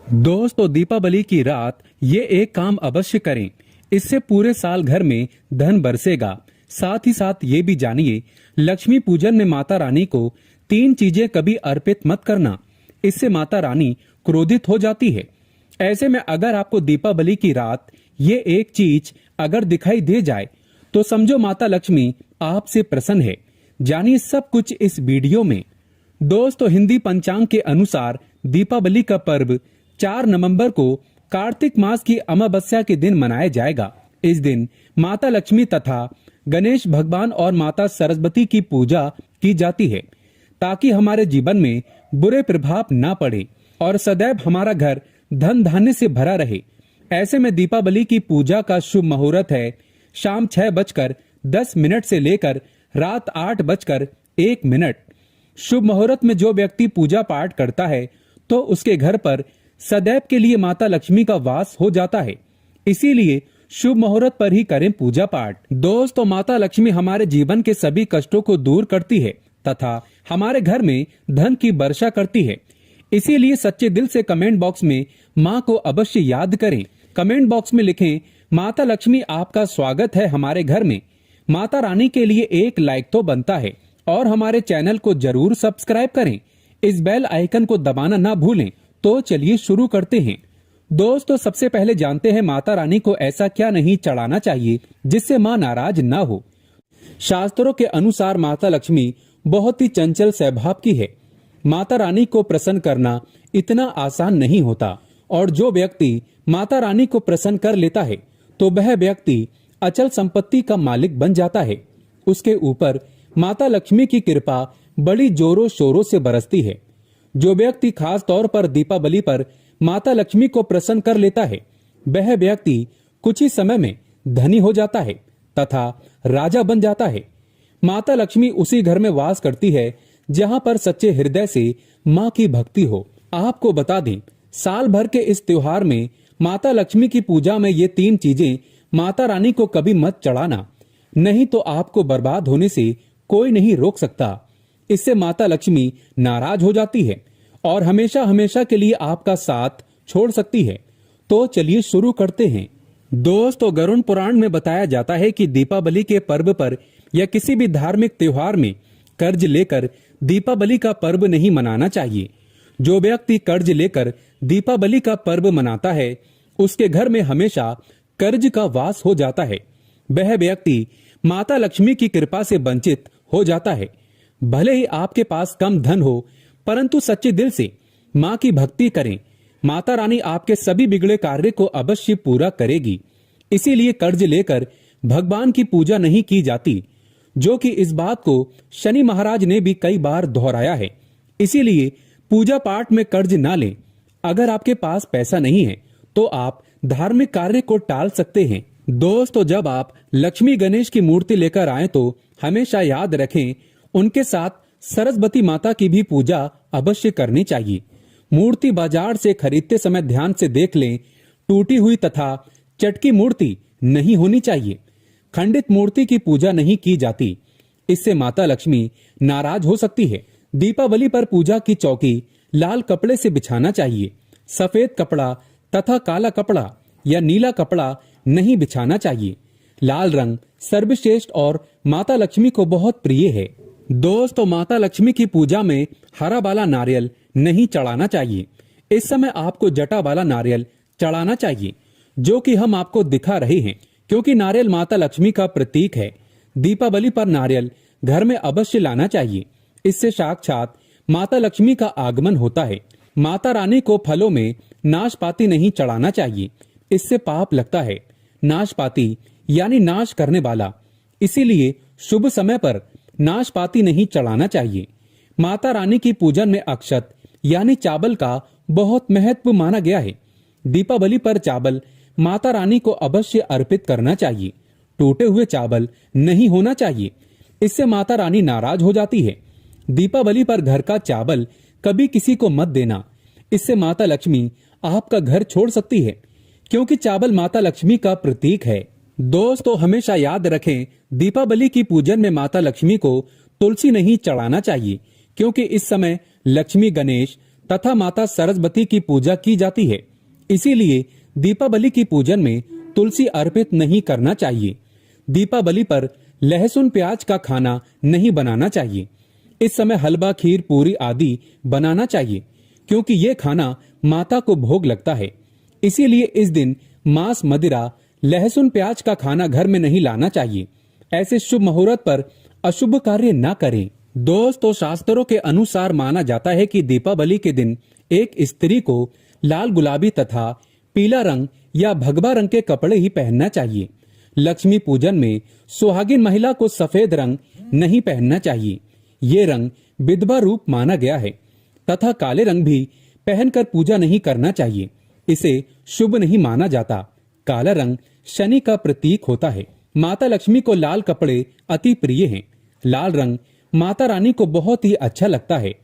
दोस्तों, दीपावली की रात ये एक काम अवश्य करें। इससे पूरे साल घर में धन बरसेगा। साथ ही साथ ये भी जानिए, लक्ष्मी पूजन में माता रानी को 3 चीजें कभी अर्पित मत करना। इससे माता रानी क्रोधित हो जाती है। ऐसे में अगर आपको दीपावली की रात ये एक चीज अगर दिखाई दे जाए तो समझो माता लक्ष्मी आपसे प्रसन्न है। जानिए सब कुछ इस वीडियो में। दोस्तों, हिंदी पंचांग के अनुसार दीपावली का पर्व 4 नवंबर को कार्तिक मास की अमावस्या के दिन मनाया जाएगा। इस दिन माता लक्ष्मी तथा गणेश भगवान और माता सरस्वती की पूजा की जाती है ताकि हमारे जीवन में बुरे प्रभाव ना पड़े और सदैव हमारा घर धन धान्य से भरा रहे। ऐसे में दीपावली की पूजा का शुभ मुहूर्त है शाम 6:10 से लेकर रात 8:01। शुभ मुहूर्त में जो व्यक्ति पूजा पाठ करता है तो उसके घर पर सदैव के लिए माता लक्ष्मी का वास हो जाता है। इसीलिए शुभ मुहूर्त पर ही करें पूजा पाठ। दोस्तों, माता लक्ष्मी हमारे जीवन के सभी कष्टों को दूर करती है तथा हमारे घर में धन की वर्षा करती है। इसीलिए सच्चे दिल से कमेंट बॉक्स में माँ को अवश्य याद करें। कमेंट बॉक्स में लिखें, माता लक्ष्मी आपका स्वागत है हमारे घर में। माता रानी के लिए एक लाइक तो बनता है और हमारे चैनल को जरूर सब्सक्राइब करें। इस बेल आइकन को दबाना ना भूलें। तो चलिए शुरू करते हैं। दोस्तों, सबसे पहले जानते हैं माता रानी को ऐसा क्या नहीं चढ़ाना चाहिए जिससे माँ नाराज ना हो। शास्त्रों के अनुसार माता लक्ष्मी बहुत ही चंचल स्वभाव की है। माता रानी को प्रसन्न करना इतना आसान नहीं होता और जो व्यक्ति माता रानी को प्रसन्न कर लेता है तो वह व्यक्ति अचल संपत्ति का मालिक बन जाता है। उसके ऊपर माता लक्ष्मी की कृपा बड़ी जोरों शोरों से बरसती है। जो व्यक्ति खास तौर पर दीपावली पर माता लक्ष्मी को प्रसन्न कर लेता है वह व्यक्ति कुछ ही समय में धनी हो जाता है तथा राजा बन जाता है। माता लक्ष्मी उसी घर में वास करती है जहां पर सच्चे हृदय से माँ की भक्ति हो। आपको बता दें, साल भर के इस त्योहार में माता लक्ष्मी की पूजा में ये 3 चीजें माता रानी को कभी मत चढ़ाना, नहीं तो आपको बर्बाद होने से कोई नहीं रोक सकता। इससे माता लक्ष्मी नाराज हो जाती है और हमेशा हमेशा के लिए आपका साथ छोड़ सकती है। तो चलिए शुरू करते हैं। दोस्तों, गरुड़ पुराण में बताया जाता है कि दीपावली के पर्व पर या किसी भी धार्मिक त्योहार में कर्ज लेकर दीपावली का पर्व नहीं मनाना चाहिए। जो व्यक्ति कर्ज लेकर दीपावली का पर्व मनाता है उसके घर में हमेशा कर्ज का वास हो जाता है। वह व्यक्ति माता लक्ष्मी की कृपा से वंचित हो जाता है। भले ही आपके पास कम धन हो परंतु सच्चे दिल से माँ की भक्ति करें। माता रानी आपके सभी बिगड़े कार्य को अवश्य पूरा करेगी। इसीलिए कर्ज लेकर भगवान की पूजा नहीं की जाती, जो कि इस बात को शनि महाराज ने भी कई बार दोहराया है। इसीलिए पूजा पाठ में कर्ज ना लें। अगर आपके पास पैसा नहीं है तो आप धार्मिक कार्य को टाल सकते हैं। दोस्तों, जब आप लक्ष्मी गणेश की मूर्ति लेकर आए तो हमेशा याद रखें उनके साथ सरस्वती माता की भी पूजा अवश्य करनी चाहिए। मूर्ति बाजार से खरीदते समय ध्यान से देख लें, टूटी हुई तथा चटकी मूर्ति नहीं होनी चाहिए। खंडित मूर्ति की पूजा नहीं की जाती, इससे माता लक्ष्मी नाराज हो सकती है। दीपावली पर पूजा की चौकी लाल कपड़े से बिछाना चाहिए। सफेद कपड़ा तथा काला कपड़ा या नीला कपड़ा नहीं बिछाना चाहिए। लाल रंग सर्वश्रेष्ठ और माता लक्ष्मी को बहुत प्रिय है। दोस्तों, माता लक्ष्मी की पूजा में हरा वाला नारियल नहीं चढ़ाना चाहिए। इस समय आपको जटा वाला नारियल चढ़ाना चाहिए, जो कि हम आपको दिखा रहे हैं, क्योंकि नारियल माता लक्ष्मी का प्रतीक है। दीपावली पर नारियल घर में अवश्य लाना चाहिए। इससे साक्षात माता लक्ष्मी का आगमन होता है। माता रानी को फलों में नाशपाती नहीं चढ़ाना चाहिए, इससे पाप लगता है। नाशपाती यानी नाश करने वाला, इसीलिए शुभ समय पर नाशपाती नहीं चढ़ाना चाहिए। माता रानी की पूजन में अक्षत यानी चावल का बहुत महत्व माना गया है। दीपावली पर चावल माता रानी को अवश्य अर्पित करना चाहिए। टूटे हुए चावल नहीं होना चाहिए, इससे माता रानी नाराज हो जाती है। दीपावली पर घर का चावल कभी किसी को मत देना, इससे माता लक्ष्मी आपका घर छोड़ सकती है, क्योंकि चावल माता लक्ष्मी का प्रतीक है। दोस्तों, हमेशा याद रखें, दीपावली की पूजन में माता लक्ष्मी को तुलसी नहीं चढ़ाना चाहिए, क्योंकि इस समय लक्ष्मी गणेश तथा माता सरस्वती की पूजा की जाती है। इसीलिए दीपावली की पूजन में तुलसी अर्पित नहीं करना चाहिए। दीपावली पर लहसुन प्याज का खाना नहीं बनाना चाहिए। इस समय हलवा, खीर, पूरी आदि बनाना चाहिए, क्योंकि ये खाना माता को भोग लगता है। इसीलिए इस दिन मांस, मदिरा, लहसुन प्याज का खाना घर में नहीं लाना चाहिए। ऐसे शुभ मुहूर्त पर अशुभ कार्य न करें। दोस्तों, शास्त्रों के अनुसार माना जाता है कि दीपावली के दिन एक स्त्री को लाल, गुलाबी तथा पीला रंग या भगवा रंग के कपड़े ही पहनना चाहिए। लक्ष्मी पूजन में सुहागिन महिला को सफेद रंग नहीं पहनना चाहिए। ये रंग विधवा रूप माना गया है तथा काले रंग भी पहनकर पूजा नहीं करना चाहिए। इसे शुभ नहीं माना जाता। काला रंग शनि का प्रतीक होता है। माता लक्ष्मी को लाल कपड़े अति प्रिय हैं। लाल रंग माता रानी को बहुत ही अच्छा लगता है।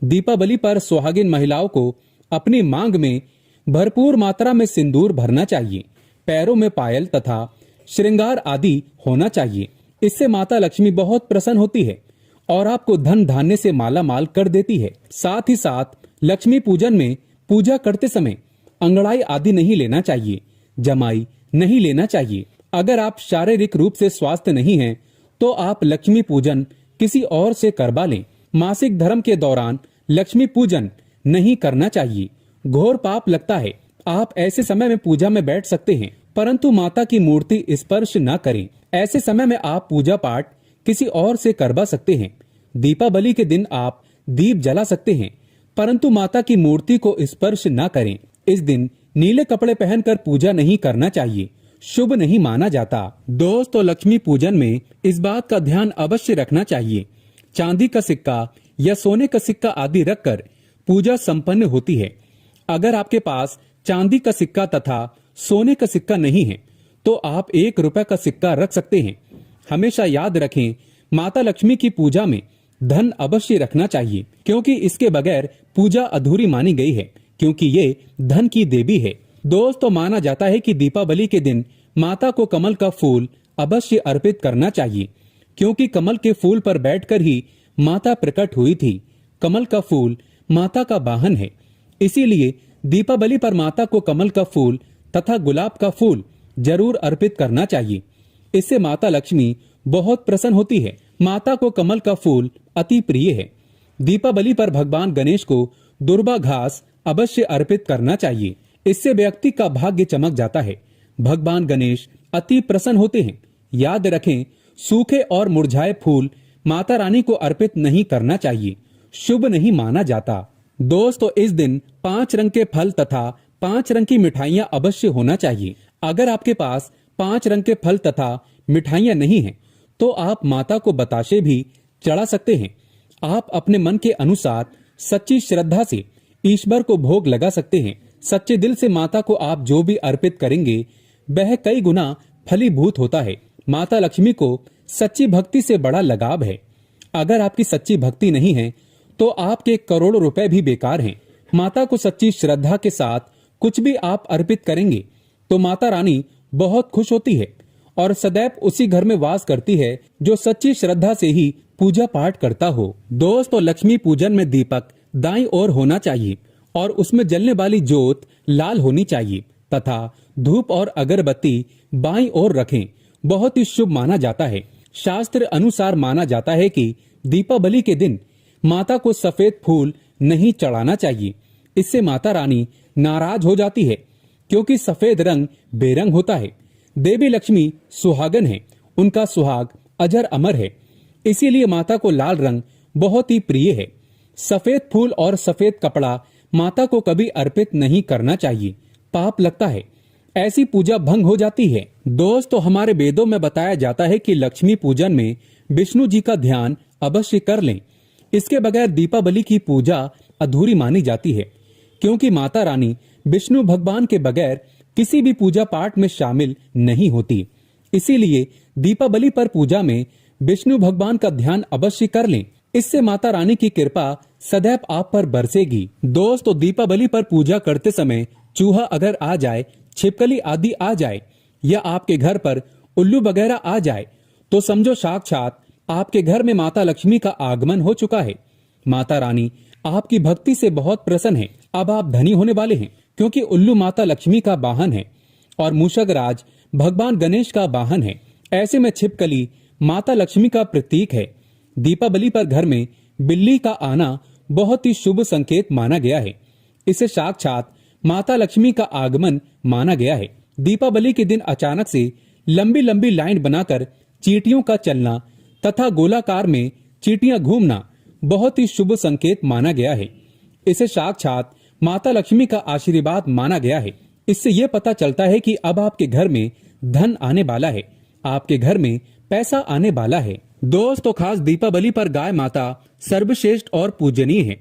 दीपावली पर सुहागिन महिलाओं को अपनी मांग में भरपूर मात्रा में सिंदूर भरना चाहिए। पैरों में पायल तथा श्रृंगार आदि होना चाहिए। इससे माता लक्ष्मी बहुत प्रसन्न होती है और आपको धन धान्य से माला माल कर देती है। साथ ही साथ लक्ष्मी पूजन में पूजा करते समय अंगड़ाई आदि नहीं लेना चाहिए, जमाई नहीं लेना चाहिए। अगर आप शारीरिक रूप से स्वस्थ नहीं हैं, तो आप लक्ष्मी पूजन किसी और से करवा लें। मासिक धर्म के दौरान लक्ष्मी पूजन नहीं करना चाहिए, घोर पाप लगता है। आप ऐसे समय में पूजा में बैठ सकते हैं, परंतु माता की मूर्ति स्पर्श न करें। ऐसे समय में आप पूजा पाठ किसी और से करवा सकते हैं। दीपावली के दिन आप दीप जला सकते हैं, परंतु माता की मूर्ति को स्पर्श न करें। इस दिन नीले कपड़े पहनकर पूजा नहीं करना चाहिए, शुभ नहीं माना जाता। दोस्तों, लक्ष्मी पूजन में इस बात का ध्यान अवश्य रखना चाहिए। चांदी का सिक्का या सोने का सिक्का आदि रखकर पूजा संपन्न होती है। अगर आपके पास चांदी का सिक्का तथा सोने का सिक्का नहीं है, तो आप 1 रुपए का सिक्का रख सकते हैं। हमेशा याद रखें, माता लक्ष्मी की पूजा में धन अवश्य रखना चाहिए, क्योंकि इसके बगैर पूजा अधूरी मानी गई है, क्योंकि ये धन की देवी है। दोस्तों, माना जाता है कि दीपावली के दिन माता को कमल का फूल अवश्य अर्पित करना चाहिए, क्योंकि कमल के फूल पर बैठकर ही माता प्रकट हुई थी। कमल का फूल माता का वाहन है। इसीलिए दीपावली पर माता को कमल का फूल तथा गुलाब का फूल जरूर अर्पित करना चाहिए। इससे माता लक्ष्मी बहुत प्रसन्न होती है। माता को कमल का फूल अति प्रिय है। दीपावली पर भगवान गणेश को दुर्वा घास अवश्य अर्पित करना चाहिए। इससे व्यक्ति का भाग्य चमक जाता है। भगवान गणेश अति प्रसन्न होते हैं। याद रखें, सूखे और मुरझाए फूल माता रानी को अर्पित नहीं करना चाहिए, शुभ नहीं माना जाता। दोस्तों, इस दिन 5 रंग के फल तथा 5 रंग की मिठाइयाँ अवश्य होना चाहिए। अगर आपके पास 5 रंग के फल तथा मिठाइयाँ नहीं हैं, तो आप माता को बताशे भी चढ़ा सकते हैं। आप अपने मन के अनुसार सच्ची श्रद्धा से ईश्वर को भोग लगा सकते हैं। सच्चे दिल से माता को आप जो भी अर्पित करेंगे, वह कई गुना फलीभूत होता है। माता लक्ष्मी को सच्ची भक्ति से बड़ा लगाव है। अगर आपकी सच्ची भक्ति नहीं है, तो आपके करोड़ों रुपए भी बेकार हैं। माता को सच्ची श्रद्धा के साथ कुछ भी आप अर्पित करेंगे, तो माता रानी बहुत खुश होती है और सदैव उसी घर में वास करती है जो सच्ची श्रद्धा से ही पूजा पाठ करता हो। दोस्तों, लक्ष्मी पूजन में दीपक दाईं ओर होना चाहिए और उसमें जलने वाली ज्योत लाल होनी चाहिए तथा धूप और अगरबत्ती बाईं ओर रखें। बहुत ही शुभ माना जाता है। शास्त्र अनुसार माना जाता है कि दीपावली के दिन माता को सफेद फूल नहीं चढ़ाना चाहिए। इससे माता रानी नाराज हो जाती है, क्योंकि सफेद रंग बेरंग होता है। देवी लक्ष्मी सुहागन है, उनका सुहाग अजर अमर है। इसीलिए माता को लाल रंग बहुत ही प्रिय है। सफेद फूल और सफेद कपड़ा माता को कभी अर्पित नहीं करना चाहिए, पाप लगता है। ऐसी पूजा भंग हो जाती है। दोस्तों, हमारे वेदों में बताया जाता है कि लक्ष्मी पूजन में विष्णु जी का ध्यान अवश्य कर लें। इसके बगैर दीपावली की पूजा अधूरी मानी जाती है, क्योंकि माता रानी विष्णु भगवान के बगैर किसी भी पूजा पाठ में शामिल नहीं होती। इसीलिए दीपावली पर पूजा में विष्णु भगवान का ध्यान अवश्य कर लें। इससे माता रानी की कृपा सदैव आप पर बरसेगी। दोस्तों, दीपावली पर पूजा करते समय चूहा अगर आ जाए, छिपकली आदि आ जाए या आपके घर पर उल्लू वगैरह आ जाए, तो समझो साक्षात आपके घर में माता लक्ष्मी का आगमन हो चुका है। माता रानी आपकी भक्ति से बहुत प्रसन्न है। अब आप धनी होने वाले हैं, क्योंकि उल्लू माता लक्ष्मी का वाहन है और मूषक राज भगवान गणेश का वाहन है। ऐसे में छिपकली माता लक्ष्मी का प्रतीक है। दीपावली पर घर में बिल्ली का आना बहुत ही शुभ संकेत माना गया है। इसे साक्षात माता लक्ष्मी का आगमन माना गया है। दीपावली के दिन अचानक से लंबी लंबी लाइन बनाकर चींटियों का चलना तथा गोलाकार में चींटियां घूमना बहुत ही शुभ संकेत माना गया है। इसे साक्षात माता लक्ष्मी का आशीर्वाद माना गया है। इससे यह पता चलता है कि अब आपके घर में धन आने वाला है, आपके घर में पैसा आने वाला है। दोस्तों, खास दीपावली पर गाय माता सर्वश्रेष्ठ और पूजनीय है।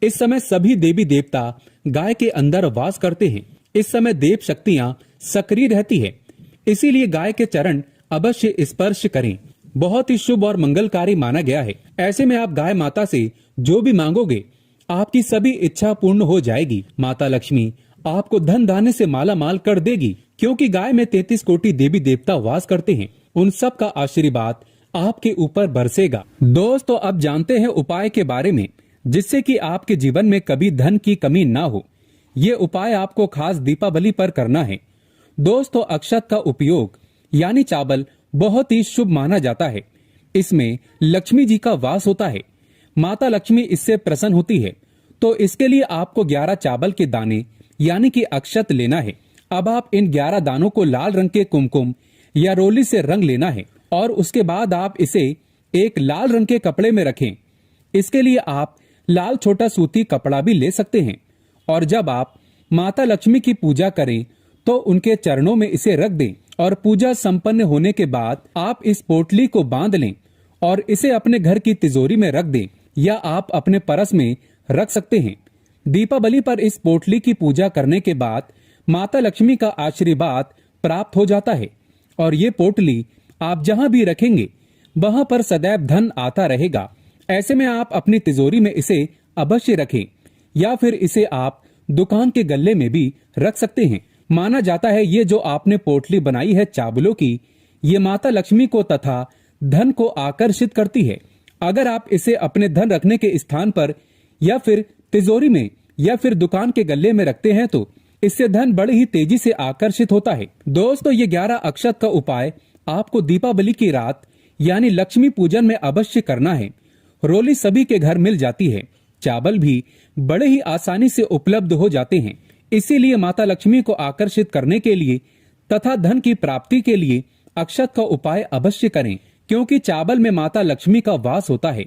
इस समय सभी देवी देवता गाय के अंदर वास करते हैं। इस समय देव शक्तियां सक्रिय रहती है, इसीलिए गाय के चरण अवश्य स्पर्श करें। बहुत ही शुभ और मंगलकारी माना गया है। ऐसे में आप गाय माता से जो भी मांगोगे आपकी सभी इच्छा पूर्ण हो जाएगी। माता लक्ष्मी आपको धन धान्य से माला माल कर देगी, क्योंकि गाय में 33 कोटि देवी देवता वास करते हैं। उन सब का आशीर्वाद आपके ऊपर बरसेगा। दोस्तों, अब जानते हैं उपाय के बारे में, जिससे कि आपके जीवन में कभी धन की कमी ना हो। ये उपाय आपको खास दीपावली पर करना है। दोस्तों, अक्षत का उपयोग यानी चावल बहुत ही शुभ माना जाता है। इसमें लक्ष्मी जी का वास होता है। माता लक्ष्मी इससे प्रसन्न होती है, तो इसके लिए आपको 11 चावल के दाने यानी कि अक्षत लेना है। अब आप इन 11 दानों को लाल रंग के कुमकुम या रोली से रंग लेना है और उसके बाद आप इसे एक लाल रंग के कपड़े में रखें। इसके लिए आप लाल छोटा सूती कपड़ा भी ले सकते हैं। और जब आप माता लक्ष्मी की पूजा करें तो उनके चरणों में इसे रख दें और पूजा संपन्न होने के बाद आप इस पोटली को बांध लें और इसे अपने घर की तिजोरी में रख दें या आप अपने परस में रख सकते हैं। दीपावली पर इस पोटली की पूजा करने के बाद माता लक्ष्मी का आशीर्वाद प्राप्त हो जाता है और ये पोटली आप जहां भी रखेंगे वहां पर सदैव धन आता रहेगा। ऐसे में आप अपनी तिजोरी में इसे अवश्य रखें या फिर इसे आप दुकान के गल्ले में भी रख सकते हैं। माना जाता है ये जो आपने पोटली बनाई है चावलों की, ये माता लक्ष्मी को तथा धन को आकर्षित करती है। अगर आप इसे अपने धन रखने के स्थान पर या फिर तिजोरी में या फिर दुकान के गल्ले में रखते हैं तो इससे धन बड़े ही तेजी से आकर्षित होता है। दोस्तों, ये 11 अक्षत का उपाय आपको दीपावली की रात यानी लक्ष्मी पूजन में अवश्य करना है। रोली सभी के घर मिल जाती है, चावल भी बड़े ही आसानी से उपलब्ध हो जाते हैं। इसीलिए माता लक्ष्मी को आकर्षित करने के लिए तथा धन की प्राप्ति के लिए अक्षत का उपाय अवश्य करें, क्योंकि चावल में माता लक्ष्मी का वास होता है।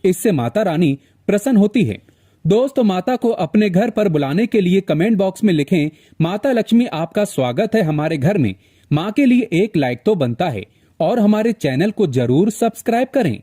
इससे माता रानी प्रसन्न होती है। दोस्तों, माता को अपने घर पर बुलाने के लिए कमेंट बॉक्स में लिखें, माता लक्ष्मी आपका स्वागत है हमारे घर में। माँ के लिए एक लाइक तो बनता है और हमारे चैनल को जरूर सब्सक्राइब करें।